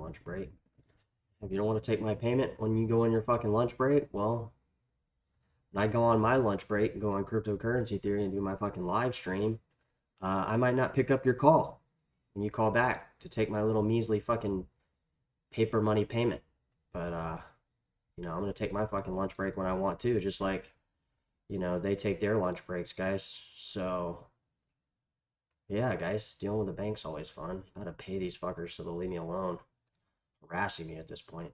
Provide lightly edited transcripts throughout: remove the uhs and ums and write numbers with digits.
lunch break. If you don't want to take my payment when you go on your fucking lunch break, well, when I go on my lunch break and go on cryptocurrency theory and do my fucking live stream, I might not pick up your call when you call back to take my little measly fucking paper money payment. But, you know, I'm going to take my fucking lunch break when I want to, just like, you know, they take their lunch breaks, guys. So, yeah, guys, dealing with the bank's always fun. I gotta pay these fuckers so they'll leave me alone. Harassing me at this point.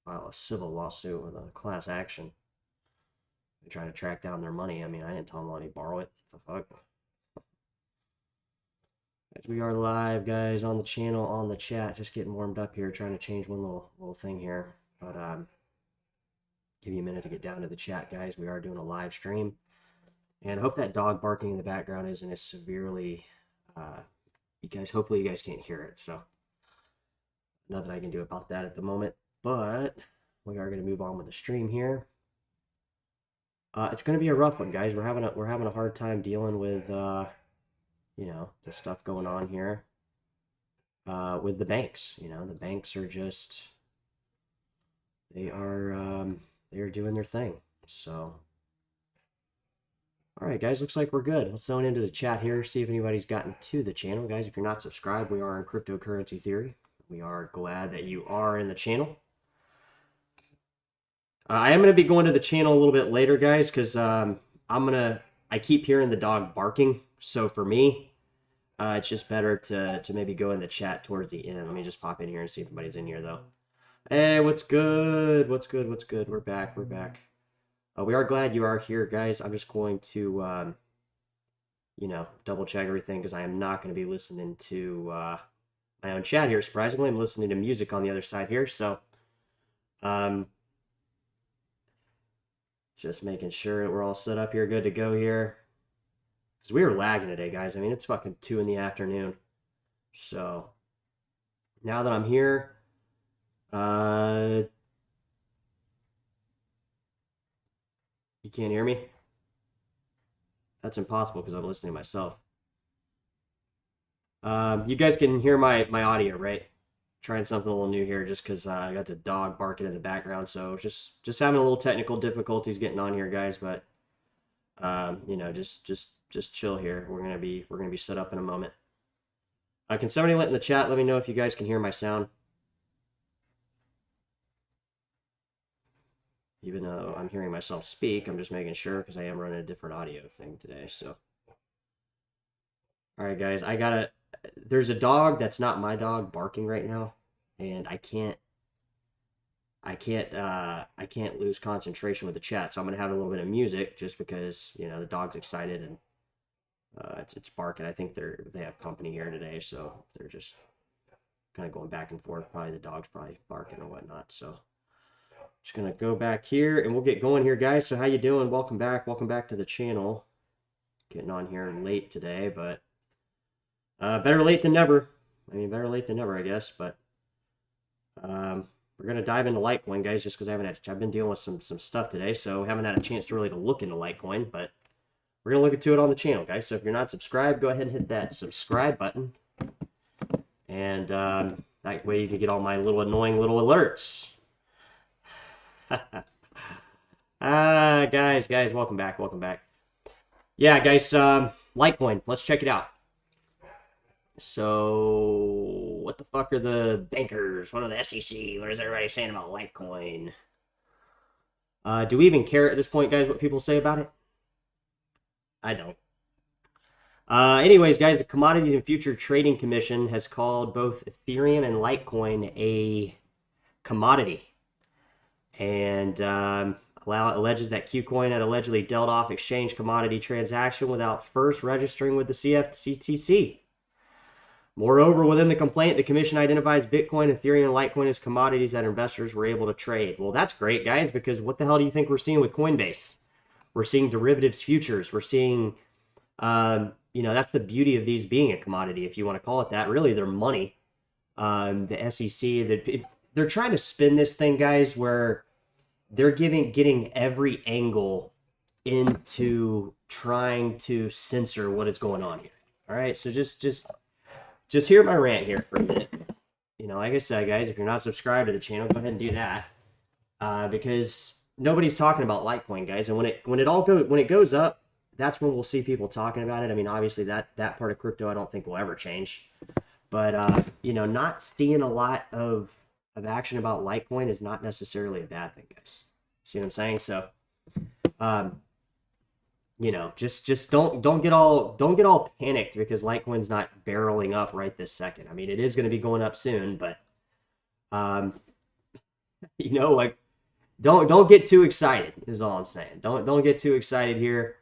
File a civil lawsuit with a class action. They try to track down their money. I mean, I didn't tell them to let me borrow it. What the fuck? As we are live, guys, on the channel, on the chat. Just getting warmed up here, trying to change one little thing here. But, give you a minute to get down to the chat, guys. We are doing a live stream. And I hope that dog barking in the background isn't as severely, hopefully you guys can't hear it. So, nothing I can do about that at the moment. But, we are going to move on with the stream here. It's going to be a rough one, guys. We're having a hard time dealing with, you know, the stuff going on here with the banks. You know, the banks are just, they're doing their thing. So, all right, guys, looks like we're good. Let's zone into the chat here, see if anybody's gotten to the channel. Guys, if you're not subscribed, we are in cryptocurrency theory. We are glad that you are in the channel. I am going to be going to the channel a little bit later, guys, because I keep hearing the dog barking. So for me, it's just better to maybe go in the chat towards the end. Let me just pop in here and see if anybody's in here, though. Hey, what's good? What's good? What's good? We're back. We're back. We are glad you are here, guys. I'm just going to, you know, double check everything because I am not going to be listening to my own chat here. Surprisingly, I'm listening to music on the other side here. So, just making sure we're all set up here, good to go here. Because we were lagging today, guys. I mean, it's fucking 2 in the afternoon. So, now that I'm here, you can't hear me? That's impossible because I'm listening to myself. You guys can hear my audio, right? Trying something a little new here just because I got the dog barking in the background. So just having a little technical difficulties getting on here, guys. But you know, just chill here. We're gonna be set up in a moment. Can somebody in the chat let me know if you guys can hear my sound? Even though I'm hearing myself speak, I'm just making sure because I am running a different audio thing today. So, all right, guys, there's a dog that's not my dog barking right now, and I can't lose concentration with the chat. So I'm gonna have a little bit of music just because, you know, the dog's excited and it's barking. I think they have company here today, so they're just kind of going back and forth. Probably the dog's probably barking or whatnot. So. Just gonna go back here and we'll get going here, guys. So how you doing? Welcome back to the channel. Getting on here late today, but better late than never. I mean, better late than never, I guess. But we're gonna dive into Litecoin, guys, just because I've been dealing with some stuff today, so haven't had a chance to really look into Litecoin, but we're gonna look into it on the channel, guys. So if you're not subscribed, go ahead and hit that subscribe button, and that way you can get all my little annoying little alerts. Guys, welcome back. Yeah, guys, Litecoin, let's check it out. So, what the fuck are the bankers? What are the SEC? What is everybody saying about Litecoin? Do we even care at this point, guys, what people say about it? I don't. Anyways, guys, the Commodities and Future Trading Commission has called both Ethereum and Litecoin a commodity. And alleges that KuCoin had allegedly dealt off exchange commodity transaction without first registering with the CFTC. Moreover, within the complaint, the commission identifies Bitcoin, Ethereum, and Litecoin as commodities that investors were able to trade. Well, that's great, guys, because what the hell do you think we're seeing with Coinbase? We're seeing derivatives futures. We're seeing, you know, that's the beauty of these being a commodity, if you want to call it that. Really, they're money. The SEC, they're trying to spin this thing, guys, where they're getting every angle into trying to censor what is going on here. All right, so just hear my rant here for a minute. you know, like I said, guys, if you're not subscribed to the channel, go ahead and do that. Because nobody's talking about Litecoin, guys. And when it goes up, that's when we'll see people talking about it. I mean, obviously that part of crypto I don't think will ever change. But you know, not seeing a lot of action about Litecoin is not necessarily a bad thing, guys. See what I'm saying? So um, you know, just don't get all panicked because Litecoin's not barreling up right this second. I mean, it is going to be going up soon, but um, you know, like don't get too excited is all I'm saying. Don't get too excited here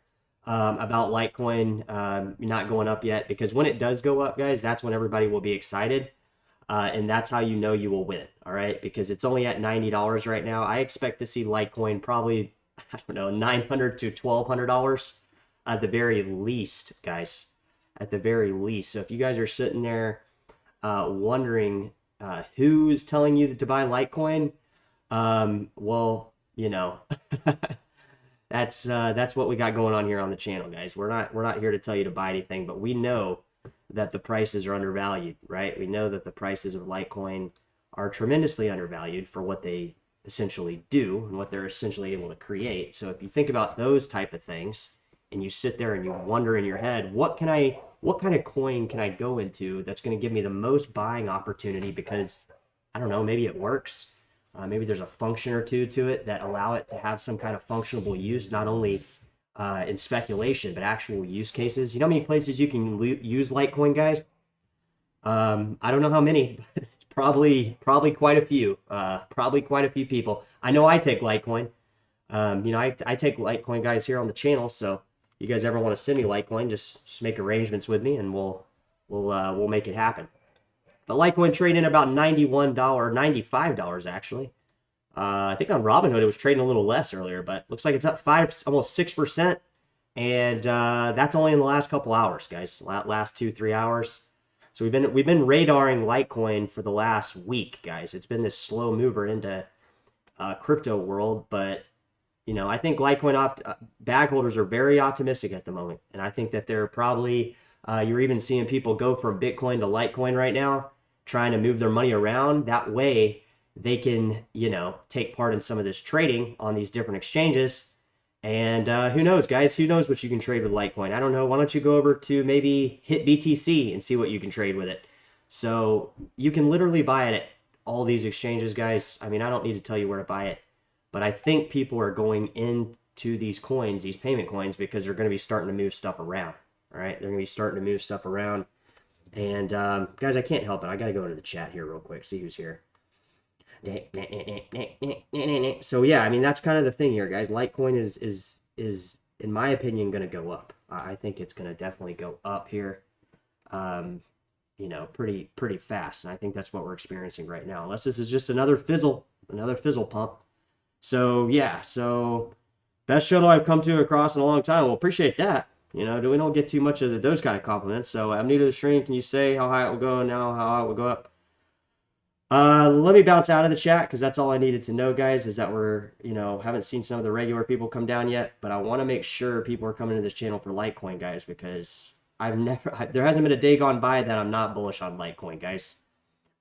about Litecoin not going up yet, because when it does go up, guys, that's when everybody will be excited. And that's how you know you will win, all right? Because it's only at $90 right now. I expect to see Litecoin probably, I don't know, $900 to $1,200 at the very least, guys. At the very least. So if you guys are sitting there wondering who's telling you to buy Litecoin, well, you know, that's what we got going on here on the channel, guys. We're not here to tell you to buy anything, but we know that the prices are undervalued, right? We know that the prices of Litecoin are tremendously undervalued for what they essentially do and what they're essentially able to create. So if you think about those type of things and you sit there and you wonder in your head, what kind of coin can I go into that's going to give me the most buying opportunity? Because I don't know, maybe it works. Maybe there's a function or two to it that allow it to have some kind of functionable use, not only in speculation, but actual use cases. You know how many places you can use Litecoin, guys? I don't know how many, but it's probably quite a few. Probably quite a few people. I know I take Litecoin. You know, I take Litecoin, guys, here on the channel. So you guys ever want to send me Litecoin, just make arrangements with me, and we'll make it happen. But Litecoin trading about $91, $95 actually. I think on Robinhood it was trading a little less earlier, but looks like it's up almost 6%, and that's only in the last couple hours, guys. Last 2-3 hours. So we've been radaring Litecoin for the last week, guys. It's been this slow mover into crypto world, but you know, I think Litecoin bag holders are very optimistic at the moment, and I think that they're probably you're even seeing people go from Bitcoin to Litecoin right now, trying to move their money around. That way they can, you know, take part in some of this trading on these different exchanges. And who knows, guys? Who knows what you can trade with Litecoin? I don't know. Why don't you go over to maybe hit BTC and see what you can trade with it? So you can literally buy it at all these exchanges, guys. I mean, I don't need to tell you where to buy it, but I think people are going into these coins, these payment coins, because they're going to be starting to move stuff around. All right, they're going to be starting to move stuff around. And guys, I can't help it. I got to go into the chat here real quick, see who's here. So yeah, I mean, that's kind of the thing here, guys. Litecoin is in my opinion going to go up. I think it's going to definitely go up here, you know, pretty fast. And I think that's what we're experiencing right now, unless this is just another fizzle pump. So yeah, so best channel I've come to across in a long time. Well, appreciate that. You know, we don't get too much of those kind of compliments. So I'm new to the stream. Can you say how high it will go and now how high it will go up? Let me bounce out of the chat, because that's all I needed to know, guys, is that we're, you know, haven't seen some of the regular people come down yet, but I want to make sure people are coming to this channel for Litecoin, guys, because there hasn't been a day gone by that I'm not bullish on Litecoin, guys.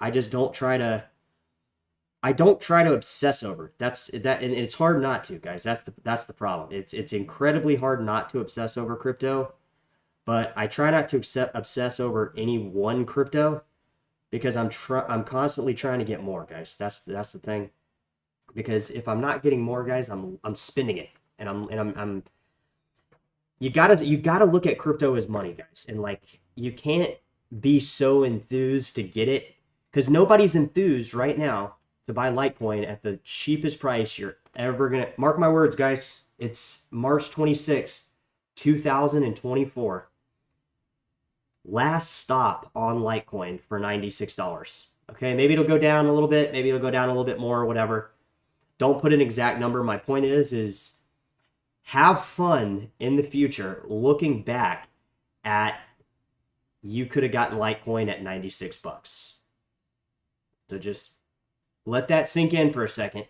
I just don't try to obsess over it. And it's hard not to, guys. That's the problem. It's incredibly hard not to obsess over crypto, but I try not to obsess over any one crypto, because I'm constantly trying to get more, guys. That's the thing. Because if I'm not getting more, guys, I'm spending it, and I'm you gotta look at crypto as money, guys, and like, you can't be so enthused to get it, because nobody's enthused right now to buy Litecoin at the cheapest price you're ever gonna. Mark my words, guys. It's March 26th, 2024. Last stop on Litecoin for $96. Okay, maybe it'll go down a little bit, maybe it'll go down a little bit more, whatever. Don't put an exact number. My point is have fun in the future looking back at, you could have gotten Litecoin at 96 bucks. So just let that sink in for a second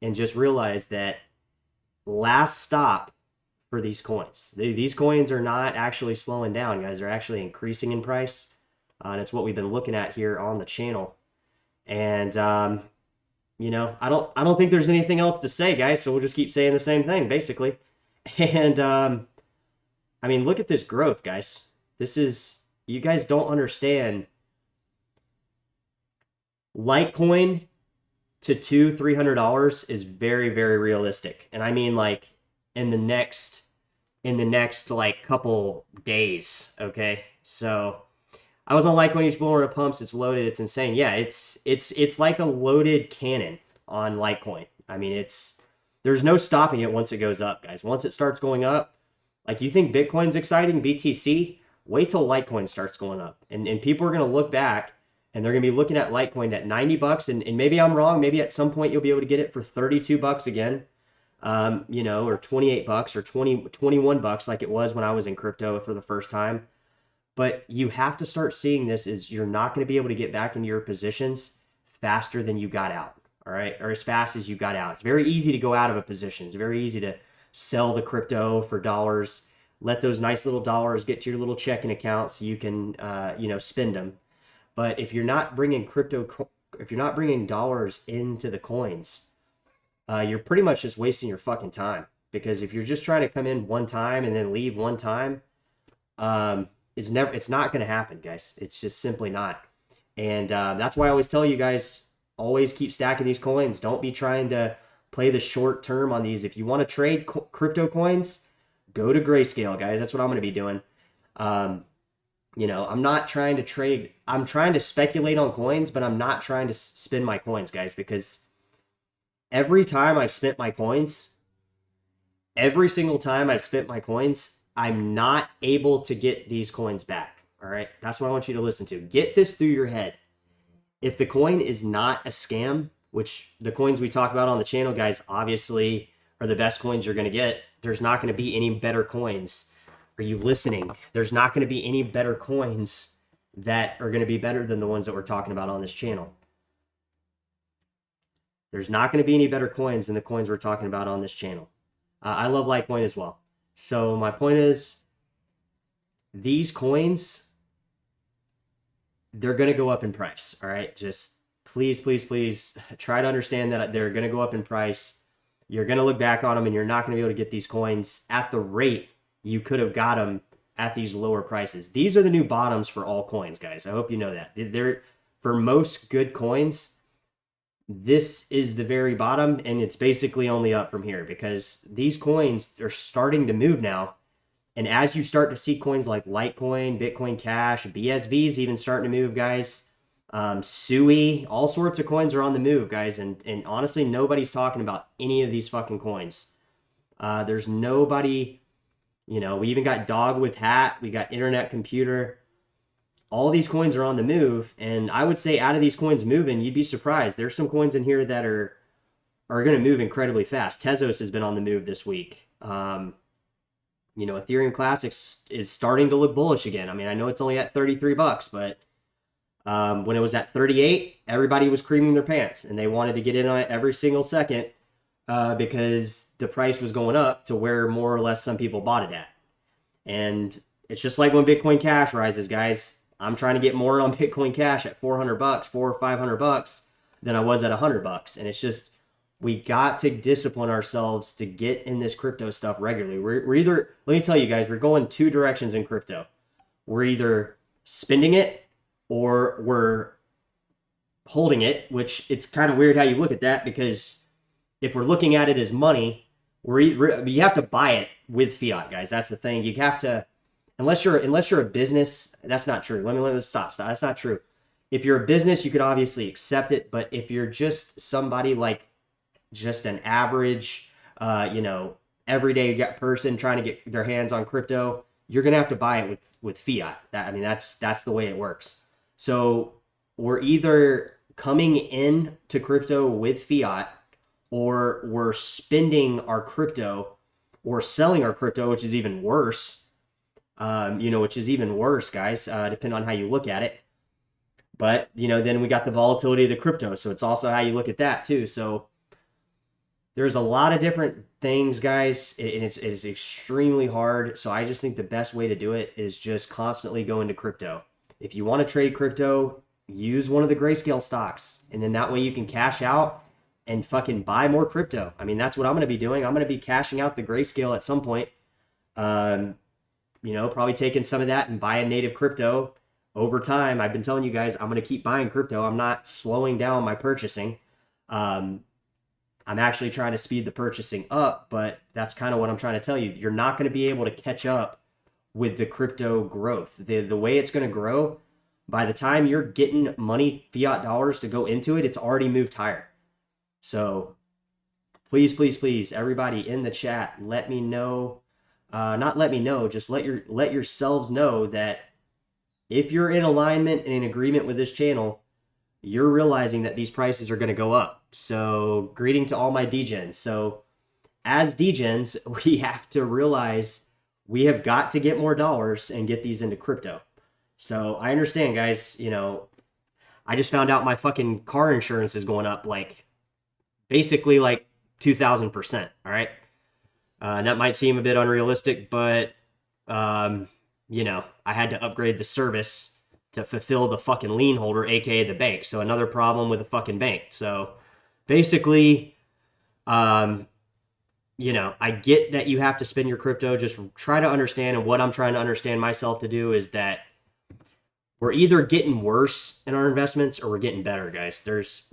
and just realize that last stop for these coins. These coins are not actually slowing down, guys. They're actually increasing in price. And it's what we've been looking at here on the channel. And you know, I don't think there's anything else to say, guys. So we'll just keep saying the same thing, basically. And I mean, look at this growth, guys. This is, you guys don't understand. Litecoin to $200-300 is very, very realistic. And I mean, like, in the next like couple days. Okay, so I was on Litecoin, each blower of pumps. It's loaded. It's insane. Yeah, it's like a loaded cannon on Litecoin. I mean, there's no stopping it once it goes up, guys. Once it starts going up, like, you think Bitcoin's exciting, BTC, wait till Litecoin starts going up. And people are going to look back and they're going to be looking at Litecoin at $90. And maybe I'm wrong. Maybe at some point you'll be able to get it for $32 again. You know, or $28 or 21 bucks like it was when I was in crypto for the first time. But you have to start seeing this is you're not going to be able to get back into your positions faster than you got out. All right. Or as fast as you got out. It's very easy to go out of a position. It's very easy to sell the crypto for dollars, let those nice little dollars get to your little checking account so you can, you know, spend them. But if you're not bringing if you're not bringing dollars into the coins, you're pretty much just wasting your fucking time. Because if you're just trying to come in one time and then leave one time, it's not going to happen, guys. It's just simply not. And that's why I always tell you guys, always keep stacking these coins. Don't be trying to play the short term on these. If you want to trade crypto coins, go to Grayscale, guys. That's what I'm going to be doing. You know, I'm not trying to trade. I'm trying to speculate on coins, but I'm not trying to spend my coins, guys, because every time I've spent my coins, every single time I've spent my coins, I'm not able to get these coins back. All right. That's what I want you to listen to. Get this through your head. If the coin is not a scam, which the coins we talk about on the channel, guys, obviously are the best coins you're going to get. There's not going to be any better coins. Are you listening? There's not going to be any better coins that are going to be better than the ones that we're talking about on this channel. There's not going to be any better coins than the coins we're talking about on this channel. I love Litecoin as well. So my point is, these coins, they're going to go up in price. All right. Just please, please, please try to understand that they're going to go up in price. You're going to look back on them and you're not going to be able to get these coins at the rate you could have got them at these lower prices. These are the new bottoms for all coins, guys. I hope you know that. They're, for most good coins, this is the very bottom, and it's basically only up from here because these coins are starting to move now. And as you start to see coins like Litecoin, Bitcoin Cash, BSV's even starting to move, guys. SUI, all sorts of coins are on the move, guys. And honestly, nobody's talking about any of these fucking coins. There's nobody, you know, we even got Dog with Hat. We got Internet Computer. All these coins are on the move. And I would say out of these coins moving, you'd be surprised. There's some coins in here that are going to move incredibly fast. Tezos has been on the move this week. You know, Ethereum Classics is starting to look bullish again. I mean, I know it's only at $33, but when it was at 38, everybody was creaming their pants and they wanted to get in on it every single second because the price was going up to where more or less some people bought it at. And it's just like when Bitcoin Cash rises, guys. I'm trying to get more on Bitcoin Cash at $400, $400 or $500 than I was at $100. And it's just, we got to discipline ourselves to get in this crypto stuff regularly. We're either, let me tell you guys, we're going two directions in crypto. We're either spending it or we're holding it, which it's kind of weird how you look at that, because if we're looking at it as money, you have to buy it with fiat, guys. That's the thing. You have to, unless you're a business, that's not true. Let me stop. That's not true. If you're a business, you could obviously accept it, but if you're just somebody like just an average, you know, everyday person trying to get their hands on crypto, you're gonna have to buy it with fiat. That's the way it works. So we're either coming in to crypto with fiat, or we're spending our crypto or selling our crypto, which is even worse. You know, which is even worse, guys, depending on how you look at it. But, you know, then we got the volatility of the crypto. So it's also how you look at that too. So there's a lot of different things, guys, and it's extremely hard. So I just think the best way to do it is just constantly go into crypto. If you want to trade crypto, use one of the grayscale stocks, and then that way you can cash out and fucking buy more crypto. I mean, that's what I'm going to be doing. I'm going to be cashing out the grayscale at some point. Probably taking some of that and buying native crypto over time. I've been telling you guys, I'm going to keep buying crypto. I'm not slowing down my purchasing. I'm actually trying to speed the purchasing up, but that's kind of what I'm trying to tell you. You're not going to be able to catch up with the crypto growth. The way it's going to grow, by the time you're getting money, fiat dollars to go into it, it's already moved higher. So please, please, please, everybody in the chat, let me know. Not let me know, just let yourselves know that if you're in alignment and in agreement with this channel, you're realizing that these prices are going to go up. So greeting to all my degens. So as degens, we have to realize we have got to get more dollars and get these into crypto. So I understand, guys, I just found out my fucking car insurance is going up basically 2,000%. All right. And that might seem a bit unrealistic, but, I had to upgrade the service to fulfill the fucking lien holder, aka the bank. So another problem with the fucking bank. So basically, I get that you have to spend your crypto. Just try to understand, and what I'm trying to understand myself to do is that we're either getting worse in our investments or we're getting better, guys. There's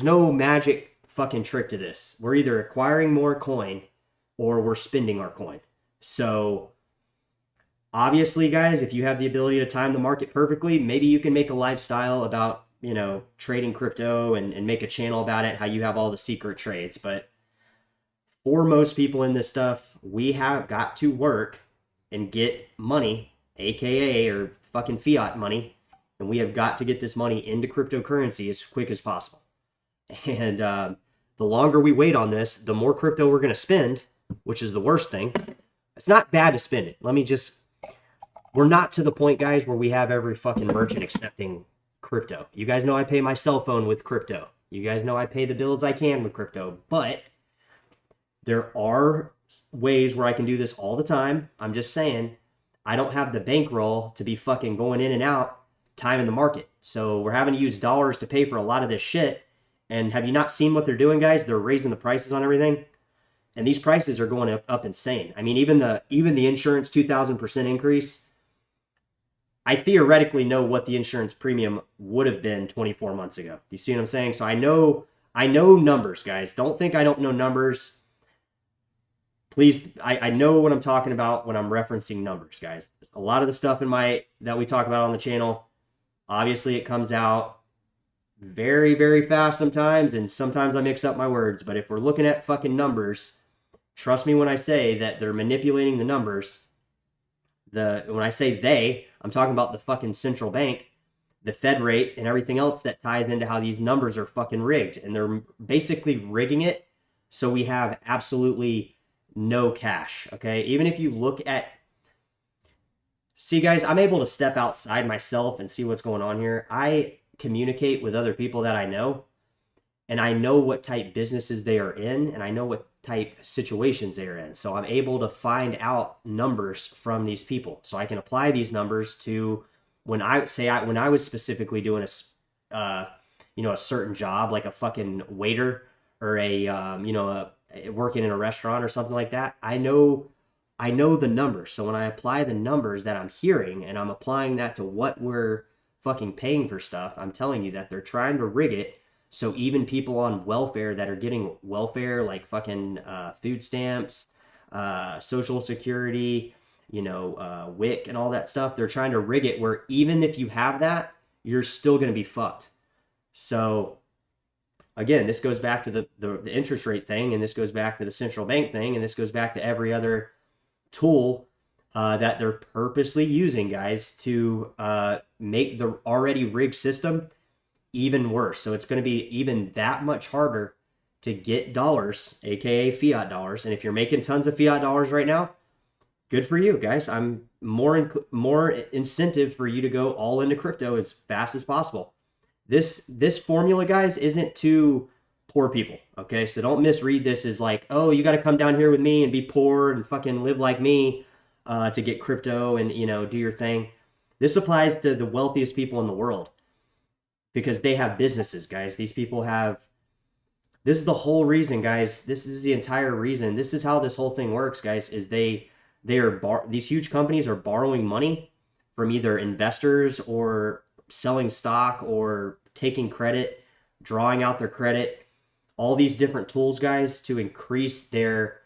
no magic fucking trick to this. We're either acquiring more coin or we're spending our coin. So obviously, guys, if you have the ability to time the market perfectly, maybe you can make a lifestyle about, trading crypto and make a channel about it, how you have all the secret trades. But for most people in this stuff, we have got to work and get money, aka or fucking fiat money, and we have got to get this money into cryptocurrency as quick as possible. And the longer we wait on this, the more crypto we're going to spend, which is the worst thing. It's not bad to spend it. We're not to the point, guys, where we have every fucking merchant accepting crypto. You guys know I pay my cell phone with crypto. You guys know I pay the bills I can with crypto. But there are ways where I can do this all the time. I'm just saying, I don't have the bankroll to be fucking going in and out timing the market. So we're having to use dollars to pay for a lot of this shit. And have you not seen what they're doing, guys? They're raising the prices on everything. And these prices are going up insane. I mean, even the insurance 2,000% increase, I theoretically know what the insurance premium would have been 24 months ago. You see what I'm saying? So I know numbers, guys. Don't think I don't know numbers. Please, I know what I'm talking about when I'm referencing numbers, guys. A lot of the stuff that we talk about on the channel, obviously it comes out very, very fast sometimes, and sometimes I mix up my words. But if we're looking at fucking numbers, trust me when I say that they're manipulating the numbers. When I say they, I'm talking about the fucking central bank, the Fed rate, and everything else that ties into how these numbers are fucking rigged. And they're basically rigging it so we have absolutely no cash, okay? Even if you look at... See, guys, I'm able to step outside myself and see what's going on here. I communicate with other people that I know, and I know what type businesses they are in, and I know what type situations they're in. So I'm able to find out numbers from these people. So I can apply these numbers to when I was specifically doing a certain job, like a fucking waiter or working in a restaurant or something like that. I know the numbers. So when I apply the numbers that I'm hearing and I'm applying that to what we're fucking paying for stuff, I'm telling you that they're trying to rig it so even people on welfare that are getting welfare, like fucking food stamps, Social Security, WIC and all that stuff, they're trying to rig it where even if you have that, you're still going to be fucked. So again, this goes back to the interest rate thing, and this goes back to the central bank thing, and this goes back to every other tool that they're purposely using, guys, to make the already rigged system even worse. So it's going to be even that much harder to get dollars, aka fiat dollars. And if you're making tons of fiat dollars right now, good for you, guys. I'm more incentive for you to go all into crypto as fast as possible. This formula, guys, isn't to poor people, okay? So don't misread this as like, oh, you got to come down here with me and be poor and fucking live like me to get crypto and, do your thing. This applies to the wealthiest people in the world because they have businesses, guys. These people have, this is the whole reason, guys. This is the entire reason. This is how this whole thing works, guys, is these huge companies are borrowing money from either investors or selling stock or taking credit, drawing out their credit, all these different tools, guys, to increase their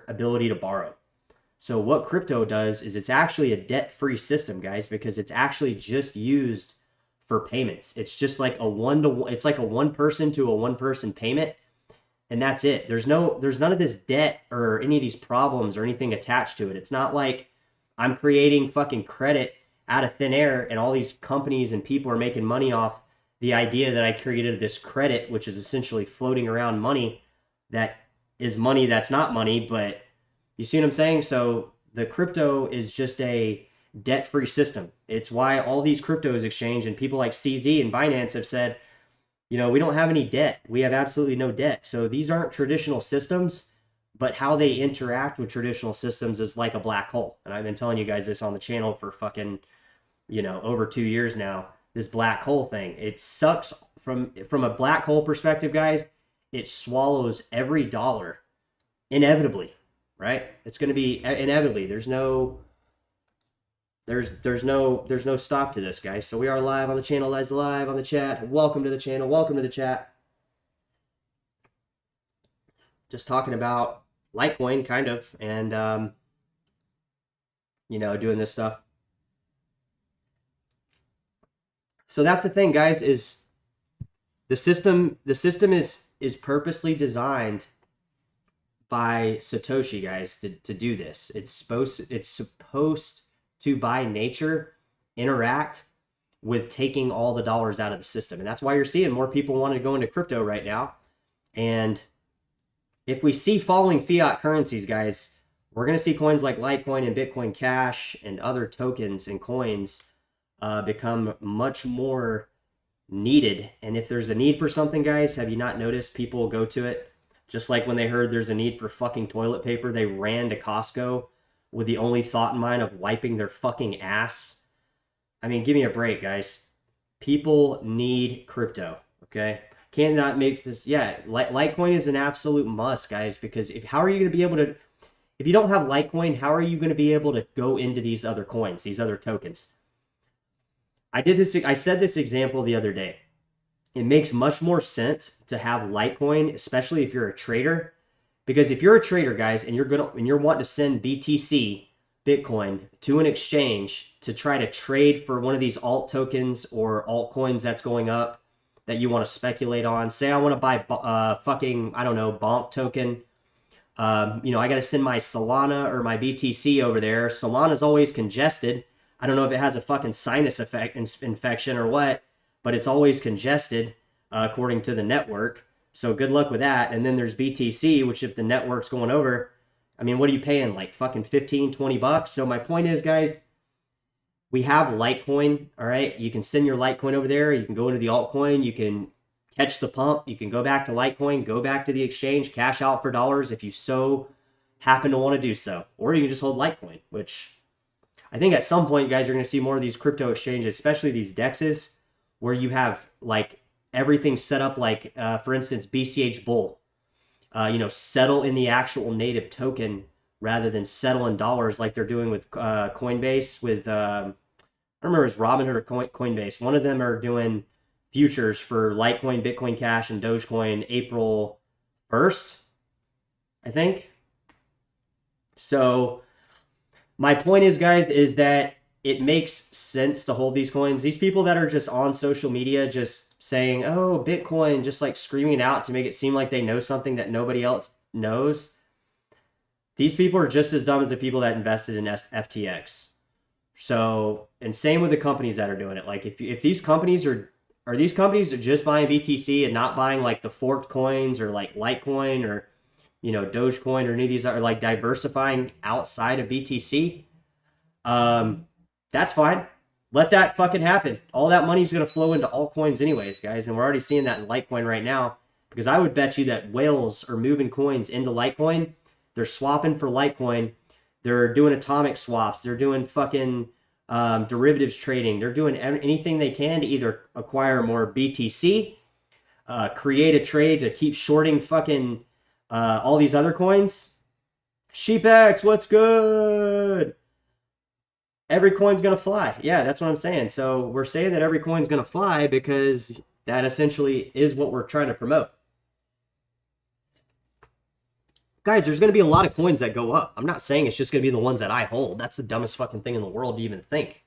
ability to borrow. So what crypto does is it's actually a debt-free system, guys, because it's actually just used for payments. It's just like it's like a one person to a one person payment, and that's it. There's none of this debt or any of these problems or anything attached to it. It's not like I'm creating fucking credit out of thin air and all these companies and people are making money off the idea that I created this credit, which is essentially floating around money that is money that's not money. But you see what I'm saying? So the crypto is just a debt-free system. It's why all these cryptos exchange, and people like CZ and Binance have said, you know, we don't have any debt. We have absolutely no debt. So these aren't traditional systems, but how they interact with traditional systems is like a black hole. And I've been telling you guys this on the channel for fucking, you know, over 2 years now. This black hole thing, it sucks from a black hole perspective, guys. It swallows every dollar inevitably, right? It's going to be inevitably. There's no stop to this, guys. So we are live on the channel, live on the chat. Welcome to the channel. Welcome to the chat. Just talking about Litecoin, kind of, and you know, doing this stuff. So that's the thing, guys, is the system is purposely designed by Satoshi, guys, to do this. It's supposed to, by nature, interact with taking all the dollars out of the system. And that's why you're seeing more people want to go into crypto right now. And if we see falling fiat currencies, guys, we're going to see coins like Litecoin and Bitcoin Cash and other tokens and coins become much more needed. And if there's a need for something, guys, have you not noticed people go to it? Just like when they heard there's a need for fucking toilet paper, they ran to Costco with the only thought in mind of wiping their fucking ass. I mean, give me a break, guys. People need crypto, okay? Cannot make this, yeah, Litecoin is an absolute must, guys, because how are you going to be able to, if you don't have Litecoin, how are you going to be able to go into these other coins, these other tokens? I said this example the other day. It makes much more sense to have Litecoin, especially if you're a trader. Because if you're a trader, guys, and you're wanting to send BTC, Bitcoin, to an exchange to try to trade for one of these alt tokens or altcoins that's going up that you want to speculate on. Say I want to buy fucking, I don't know, Bonk token. You know, I got to send my Solana or my BTC over there. Solana's always congested. I don't know if it has a fucking sinus infection or what, but it's always congested according to the network. So good luck with that. And then there's BTC, which if the network's going over, I mean, what are you paying? Like fucking 15, 20 bucks. So my point is, guys, we have Litecoin, all right? You can send your Litecoin over there. You can go into the altcoin. You can catch the pump. You can go back to Litecoin, go back to the exchange, cash out for dollars if you so happen to want to do so. Or you can just hold Litecoin, which I think at some point, guys, you're going to see more of these crypto exchanges, especially these DEXs, where you have like everything set up like, for instance, BCH Bull, you know, settle in the actual native token rather than settle in dollars like they're doing with Coinbase with, I don't remember if it's Robinhood or Coinbase. One of them are doing futures for Litecoin, Bitcoin Cash, and Dogecoin April 1st, I think. So my point is, guys, is that it makes sense to hold these coins. These people that are just on social media just saying, oh, Bitcoin, just like screaming it out to make it seem like they know something that nobody else knows. These people are just as dumb as the people that invested in FTX. So, and same with the companies that are doing it. Like if these companies are these companies just buying BTC and not buying like the forked coins or like Litecoin or, you know, Dogecoin or any of these are like diversifying outside of BTC, that's fine. Let that fucking happen. All that money is going to flow into altcoins anyways, guys. And we're already seeing that in Litecoin right now, because I would bet you that whales are moving coins into Litecoin. They're swapping for Litecoin. They're doing atomic swaps. They're doing fucking derivatives trading. They're doing anything they can to either acquire more BTC, create a trade to keep shorting fucking all these other coins. SheepX, what's good? Every coin's gonna fly. Yeah, that's what I'm saying. So we're saying that every coin's gonna fly because that essentially is what we're trying to promote. Guys, there's going to be a lot of coins that go up. I'm not saying it's just going to be the ones that I hold. That's the dumbest fucking thing in the world to even think.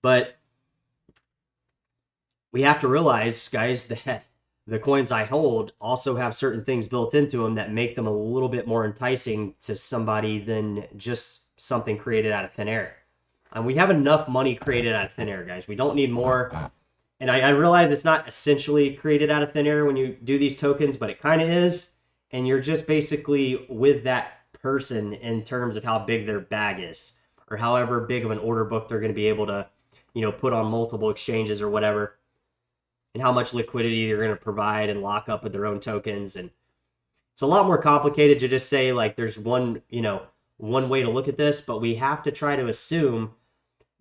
But we have to realize, guys, that the coins I hold also have certain things built into them that make them a little bit more enticing to somebody than just something created out of thin air. And we have enough money created out of thin air, guys. We don't need more. And I realize it's not essentially created out of thin air when you do these tokens, but it kind of is. And you're just basically with that person in terms of how big their bag is, or however big of an order book they're going to be able to, put on multiple exchanges or whatever, and how much liquidity they're going to provide and lock up with their own tokens. And it's a lot more complicated to just say like there's one way to look at this, but we have to try to assume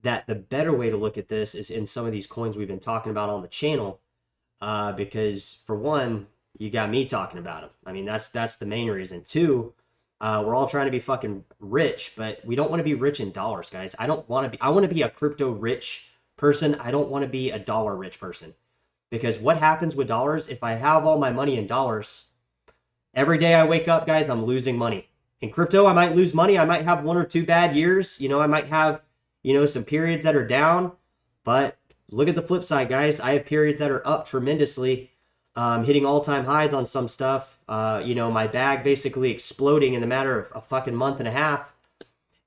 that the better way to look at this is in some of these coins we've been talking about on the channel, because for one, you got me talking about them. I mean, that's the main reason. Two, we're all trying to be fucking rich, but we don't want to be rich in dollars, guys. I want to be a crypto rich person. I don't want to be a dollar rich person. Because what happens with dollars, if I have all my money in dollars, every day I wake up, guys, I'm losing money. In crypto, I might lose money. I might have 1 or 2 bad years. I might have, some periods that are down. But look at the flip side, guys. I have periods that are up tremendously. Hitting all-time highs on some stuff, my bag basically exploding in the matter of a fucking month and a half.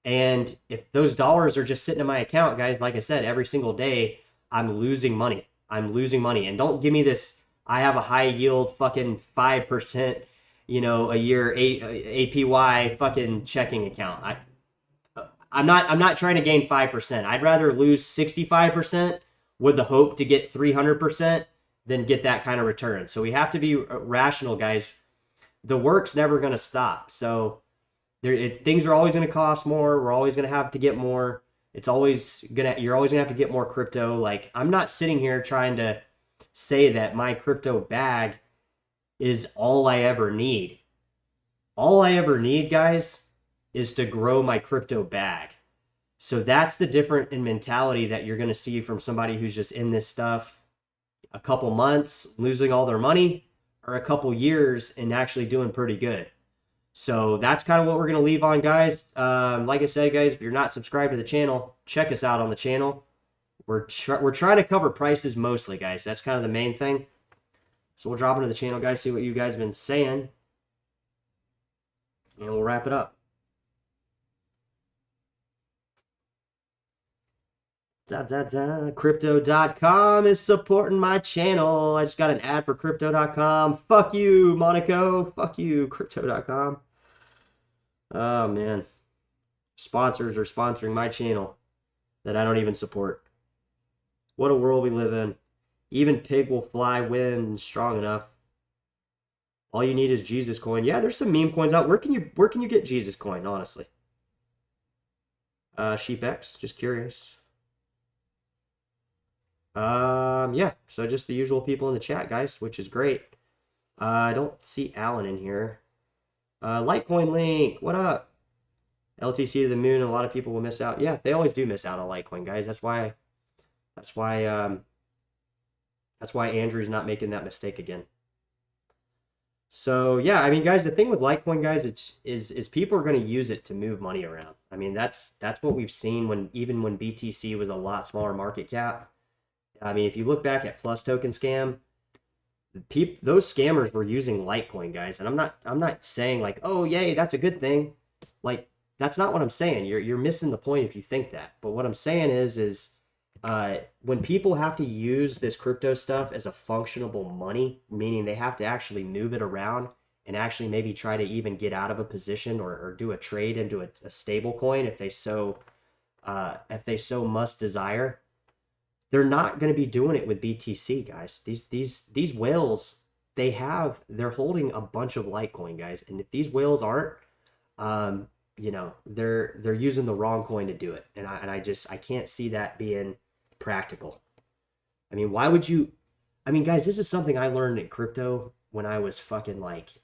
And if those dollars are just sitting in my account, guys, like I said, every single day, I'm losing money. And don't give me this, I have a high yield fucking 5%, a year APY fucking checking account. I'm not trying to gain 5%. I'd rather lose 65% with the hope to get 300%. Then get that kind of return. So we have to be rational, guys. The work's never going to stop. So things are always going to cost more. We're always going to have to get more. You're always going to have to get more crypto. Like, I'm not sitting here trying to say that my crypto bag is all I ever need. All I ever need, guys, is to grow my crypto bag. So that's the different in mentality that you're going to see from somebody who's just in this stuff a couple months losing all their money, or a couple years and actually doing pretty good. So that's kind of what we're going to leave on, guys. Like I said, guys, if you're not subscribed to the channel, check us out on the channel. We're trying to cover prices mostly, guys. That's kind of the main thing. So we'll drop into the channel, guys, see what you guys have been saying, and we'll wrap it up. Crypto.com is supporting my channel. I just got an ad for Crypto.com. Fuck you, Monaco. Fuck you, Crypto.com. Oh, man. Sponsors are sponsoring my channel that I don't even support. What a world we live in. Even pig will fly when strong enough. All you need is Jesus coin. Yeah, there's some meme coins out. Where can you get Jesus coin, honestly? SheepX, just curious. Yeah, so just the usual people in the chat, guys, which is great. I don't see Alan in here. Litecoin link, what up? LTC to the moon, a lot of people will miss out. Yeah, they always do miss out on Litecoin, guys. That's why Andrew's not making that mistake again. So yeah, I mean, guys, the thing with Litecoin, guys, is people are going to use it to move money around. I mean, that's what we've seen even when BTC was a lot smaller market cap. I mean, if you look back at Plus Token scam, those scammers were using Litecoin, guys. And I'm not saying like, oh yay, that's a good thing. Like, that's not what I'm saying. You're missing the point if you think that. But what I'm saying is when people have to use this crypto stuff as a functionable money, meaning they have to actually move it around and actually maybe try to even get out of a position or do a trade into a stable coin if they so must desire, they're not going to be doing it with BTC, guys. These whales, they're holding a bunch of Litecoin, guys. And if these whales aren't, you know, they're using the wrong coin to do it. And I can't see that being practical. I mean, why would you? I mean, guys, this is something I learned in crypto when I was fucking like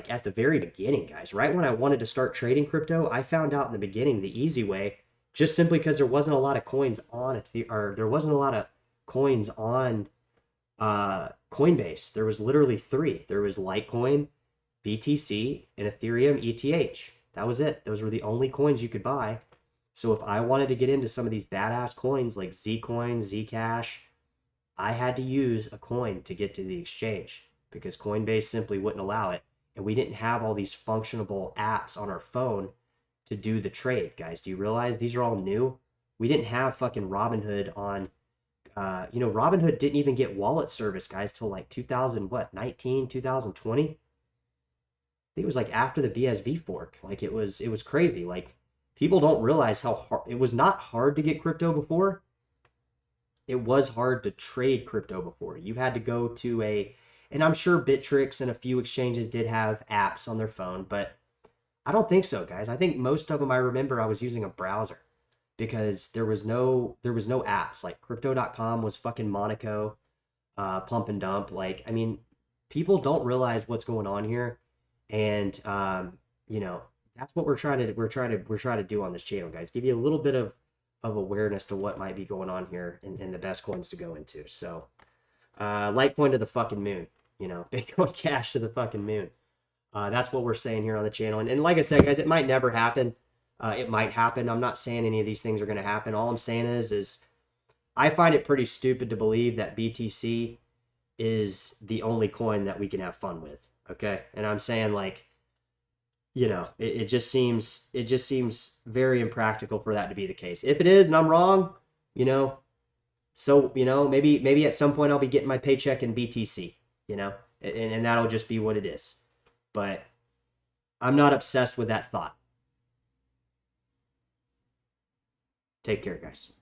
at the very beginning, guys. Right when I wanted to start trading crypto, I found out in the beginning the easy way, just simply because there wasn't a lot of coins on or there wasn't a lot of coins on Coinbase. There was literally three. There was Litecoin, BTC, and Ethereum ETH. That was it. Those were the only coins you could buy. So if I wanted to get into some of these badass coins like Zcoin, Zcash, I had to use a coin to get to the exchange because Coinbase simply wouldn't allow it. And we didn't have all these functionable apps on our phone to do the trade, guys. Do you realize these are all new? We didn't have fucking Robinhood on, Robinhood didn't even get wallet service, guys, till like 2019, 2020. I think it was like after the BSV fork. Like it was crazy. Like people don't realize how hard it was. Not hard to get crypto before. It was hard to trade crypto before. You had to go to and I'm sure Bittrex and a few exchanges did have apps on their phone, but I don't think so, guys. I think most of them, I remember I was using a browser because there was no apps. Like crypto.com was fucking Monaco, pump and dump. Like, I mean, people don't realize what's going on here. And that's what we're trying to do on this channel, guys. Give you a little bit of awareness to what might be going on here and the best coins to go into. So Litecoin to the fucking moon, Bitcoin Cash to the fucking moon. That's what we're saying here on the channel. And like I said, guys, it might never happen. It might happen. I'm not saying any of these things are going to happen. All I'm saying is I find it pretty stupid to believe that BTC is the only coin that we can have fun with. Okay. And I'm saying like, it just seems very impractical for that to be the case. If it is, and I'm wrong, so, maybe at some point I'll be getting my paycheck in BTC, and that'll just be what it is. But I'm not obsessed with that thought. Take care, guys.